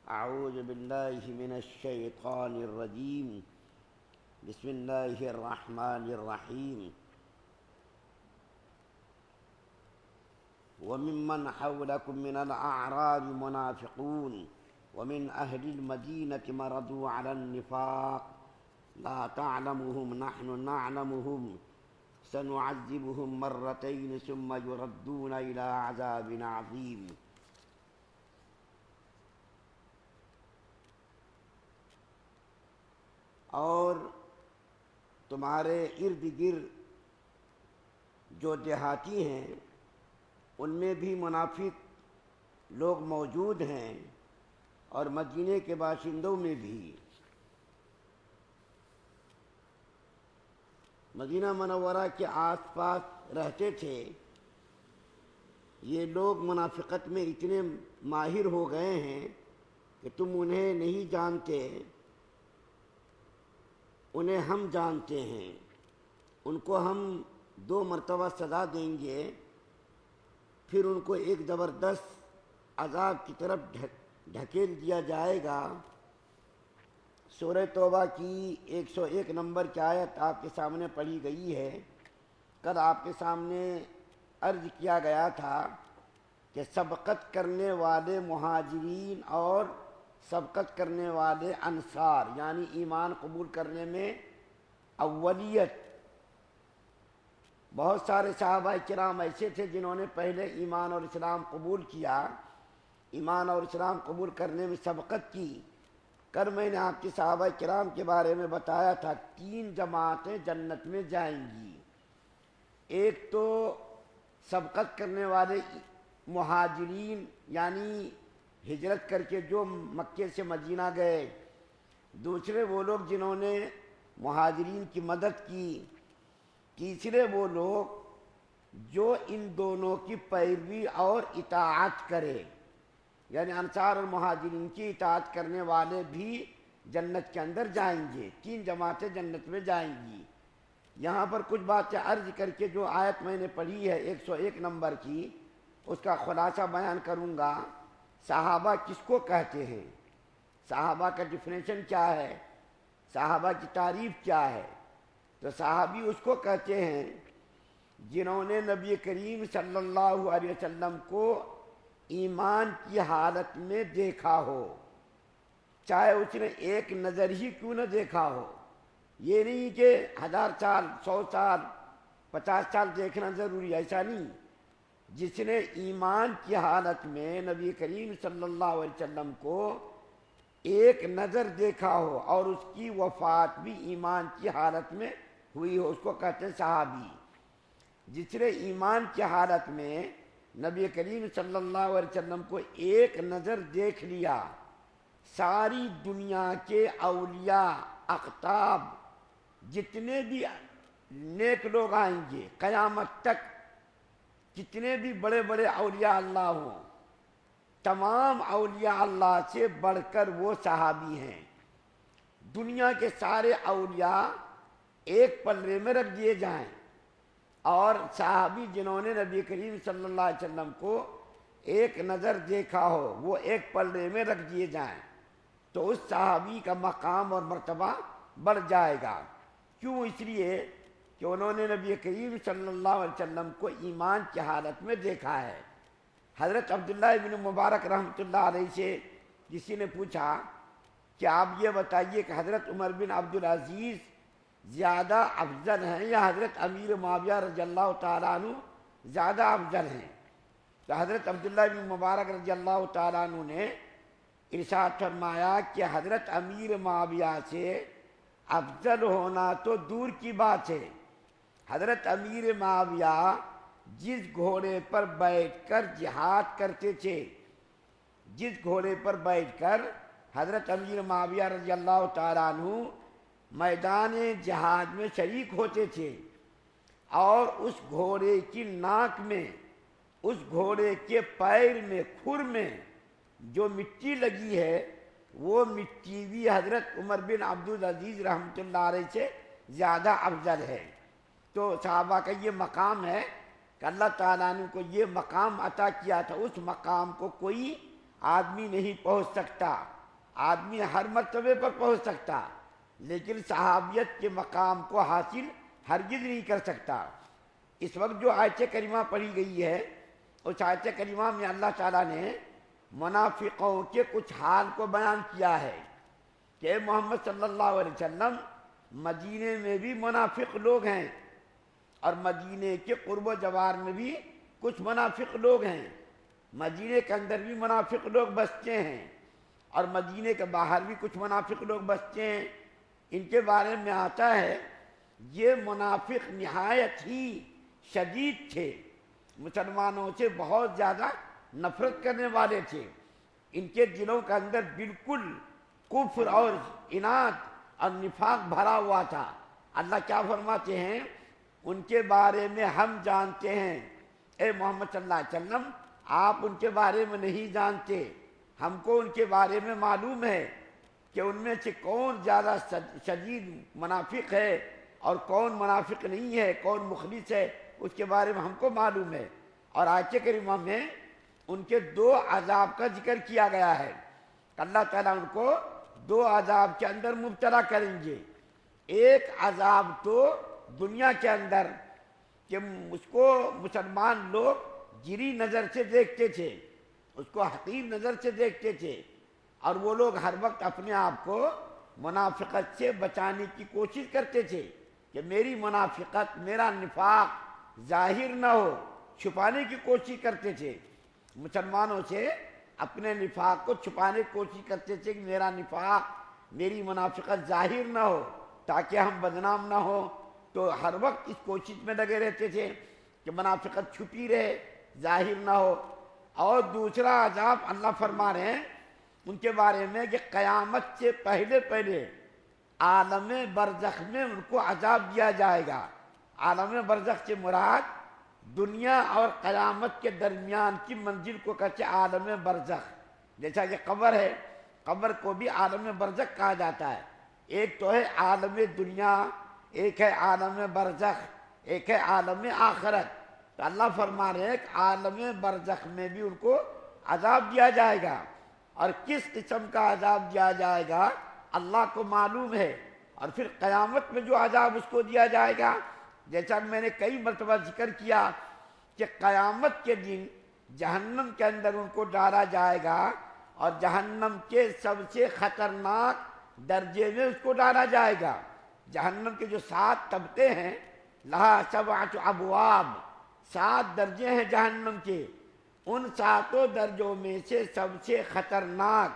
أعوذ بالله من الشيطان الرجيم. بسم الله الرحمن الرحيم. وممن حولكم من الأعراب منافقون ومن أهل المدينة مرضوا على النفاق لا تعلمهم نحن نعلمهم سنعذبهم مرتين ثم يردون إلى عذاب عظيم. اور تمہارے ارد گرد جو دیہاتی ہیں ان میں بھی منافق لوگ موجود ہیں اور مدینے کے باشندوں میں بھی. مدینہ منورہ کے آس پاس رہتے تھے. یہ لوگ منافقت میں اتنے ماہر ہو گئے ہیں کہ تم انہیں نہیں جانتے، انہیں ہم جانتے ہیں. ان کو ہم 2 مرتبہ سزا دیں گے، پھر ان کو ایک زبردست عذاب کی طرف ڈھکیل دیا جائے گا. سورہ توبہ کی 101 نمبر کی آیت آپ کے سامنے پڑھی گئی ہے. کل آپ کے سامنے عرض کیا گیا تھا کہ سبقت کرنے والے مہاجرین اور سبقت کرنے والے انصار یعنی ایمان قبول کرنے میں اولیت. بہت سارے صحابہ کرام ایسے تھے جنہوں نے پہلے ایمان اور اسلام قبول کیا، ایمان اور اسلام قبول کرنے میں سبقت کی. کل میں نے آپ کے صحابہ کرام کے بارے میں بتایا تھا 3 جماعتیں جنت میں جائیں گی. ایک تو سبقت کرنے والے مہاجرین یعنی ہجرت کر کے جو مکے سے مدینہ گئے، دوسرے وہ لوگ جنہوں نے مہاجرین کی مدد کی، تیسرے وہ لوگ جو ان دونوں کی پیروی اور اطاعت کرے یعنی انصار اور مہاجرین کی اطاعت کرنے والے بھی جنت کے اندر جائیں گے. 3 جماعتیں جنت میں جائیں گی. یہاں پر کچھ باتیں عرض کر کے جو آیت میں نے پڑھی ہے 101 نمبر کی اس کا خلاصہ بیان کروں گا. صحابہ کس کو کہتے ہیں، صحابہ کا ڈیفینیشن کیا ہے، صحابہ کی تعریف کیا ہے؟ تو صحابی اس کو کہتے ہیں جنہوں نے نبی کریم صلی اللہ علیہ وسلم کو ایمان کی حالت میں دیکھا ہو، چاہے اس نے ایک نظر ہی کیوں نہ دیکھا ہو. یہ نہیں کہ 1000 سال 100 سال 50 سال دیکھنا ضروری، ایسا نہیں. جس نے ایمان کی حالت میں نبی کریم صلی اللہ علیہ وسلم کو ایک نظر دیکھا ہو اور اس کی وفات بھی ایمان کی حالت میں ہوئی ہو، اس کو کہتے ہیں صحابی. جس نے ایمان کی حالت میں نبی کریم صلی اللہ علیہ وسلم کو ایک نظر دیکھ لیا، ساری دنیا کے اولیاء اقطاب جتنے بھی نیک لوگ آئیں گے قیامت تک، جتنے بھی بڑے بڑے اولیاء اللہ ہوں، تمام اولیاء اللہ سے بڑھ کر وہ صحابی ہیں. دنیا کے سارے اولیاء ایک پلڑے میں رکھ دیے جائیں اور صحابی جنہوں نے نبی کریم صلی اللہ علیہ وسلم کو ایک نظر دیکھا ہو وہ ایک پلڑے میں رکھ دیے جائیں تو اس صحابی کا مقام اور مرتبہ بڑھ جائے گا. کیوں؟ اس لیے کہ انہوں نے نبی کریم صلی اللہ علیہ وسلم کو ایمان کی حالت میں دیکھا ہے. حضرت عبداللہ ابن مبارک رحمۃ اللہ علیہ سے کسی نے پوچھا کہ آپ یہ بتائیے کہ حضرت عمر بن عبدالعزیز زیادہ افضل ہیں یا حضرت امیر معاویہ رضی اللہ تعالیٰ عنہ زیادہ افضل ہیں؟ تو حضرت عبداللہ بن مبارک رضی اللہ تعالیٰ عنہ نے ارشاد فرمایا کہ حضرت امیر معاویہ سے افضل ہونا تو دور کی بات ہے. حضرت امیر معاویہ جس گھوڑے پر بیٹھ کر جہاد کرتے تھے، جس گھوڑے پر بیٹھ کر حضرت امیر معاویہ رضی اللہ تعالیٰ عنہ میدان جہاد میں شریک ہوتے تھے، اور اس گھوڑے کی ناک میں، اس گھوڑے کے پیر میں، کھر میں جو مٹی لگی ہے وہ مٹی بھی حضرت عمر بن عبدالعزیز رحمۃ اللہ علیہ سے زیادہ افضل ہے. تو صحابہ کا یہ مقام ہے کہ اللہ تعالیٰ نے کو یہ مقام عطا کیا تھا. اس مقام کو کوئی آدمی نہیں پہنچ سکتا. آدمی ہر مرتبے پر پہنچ سکتا لیکن صحابیت کے مقام کو حاصل ہرگز نہیں کر سکتا۔ اس وقت جو آیت کریمہ پڑھی گئی ہے اس آیت کریمہ میں اللہ تعالیٰ نے منافقوں کے کچھ حال کو بیان کیا ہے کہ محمد صلی اللہ علیہ وسلم مدینے میں بھی منافق لوگ ہیں اور مدینے کے قرب و جوار میں بھی کچھ منافق لوگ ہیں، مدینے کے اندر بھی منافق لوگ بستے ہیں اور مدینے کے باہر بھی کچھ منافق لوگ بستے ہیں۔ ان کے بارے میں آتا ہے یہ منافق نہایت ہی شدید تھے، مسلمانوں سے بہت زیادہ نفرت کرنے والے تھے، ان کے دلوں کے اندر بالکل کفر اور عناد اور نفاق بھرا ہوا تھا۔ اللہ کیا فرماتے ہیں ان کے بارے میں ہم جانتے ہیں، اے محمد صلی اللہ علیہ وسلم آپ ان کے بارے میں نہیں جانتے، ہم کو ان کے بارے میں معلوم ہے کہ ان میں سے کون زیادہ شدید منافق ہے اور کون منافق نہیں ہے، کون مخلص ہے، اس کے بارے میں ہم کو معلوم ہے۔ اور آیت کریمہ میں ان کے دو عذاب کا ذکر کیا گیا ہے، اللہ تعالیٰ ان کو دو عذاب کے اندر مبتلا کریں گے۔ ایک عذاب تو دنیا کے اندر کہ اس کو مسلمان لوگ گری نظر سے دیکھتے تھے، اس کو حقیر نظر سے دیکھتے تھے اور وہ لوگ ہر وقت اپنے آپ کو منافقت سے بچانے کی کوشش کرتے تھے کہ میری منافقت، میرا نفاق ظاہر نہ ہو، چھپانے کی کوشش کرتے تھے، مسلمانوں سے اپنے نفاق کو چھپانے کی کوشش کرتے تھے کہ میرا نفاق، میری منافقت ظاہر نہ ہو تاکہ ہم بدنام نہ ہو، تو ہر وقت اس کوشش میں لگے رہتے تھے کہ منافقت چھپی رہے، ظاہر نہ ہو۔ اور دوسرا عذاب اللہ فرما رہے ہیں ان کے بارے میں کہ قیامت سے پہلے پہلے عالم برزخ میں ان کو عذاب دیا جائے گا۔ عالم برزخ سے مراد دنیا اور قیامت کے درمیان کی منزل کو کہتے عالم برزخ، جیسا کہ قبر ہے، قبر کو بھی عالم برزخ کہا جاتا ہے۔ ایک تو ہے عالم دنیا، ایک ہے عالم برزخ، ایک ہے عالم آخرت۔ تو اللہ فرما رہے ہیں کہ عالم برزخ میں بھی ان کو عذاب دیا جائے گا، اور کس قسم کا عذاب دیا جائے گا اللہ کو معلوم ہے۔ اور پھر قیامت میں جو عذاب اس کو دیا جائے گا، جیسا کہ میں نے کئی مرتبہ ذکر کیا کہ قیامت کے دن جہنم کے اندر ان کو ڈالا جائے گا اور جہنم کے سب سے خطرناک درجے میں اس کو ڈالا جائے گا۔ جہنم کے جو 7 طبقے ہیں، لہا 7 ابواب، 7 درجے ہیں جہنم کے، ان 7 درجوں میں سے سب سے خطرناک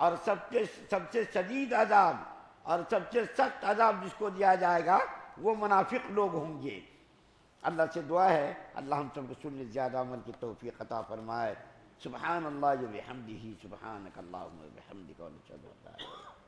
اور سب سے شدید عذاب اور سب سے سخت عذاب جس کو دیا جائے گا وہ منافق لوگ ہوں گے۔ اللہ سے دعا ہے اللہ ہم سب کو سننے زیادہ عمل کی توفیق عطا فرمائے۔ سبحان اللہ و بحمدہ، سبحانک اللہم و بحمدک، و نشہد ان لا الہ الا انت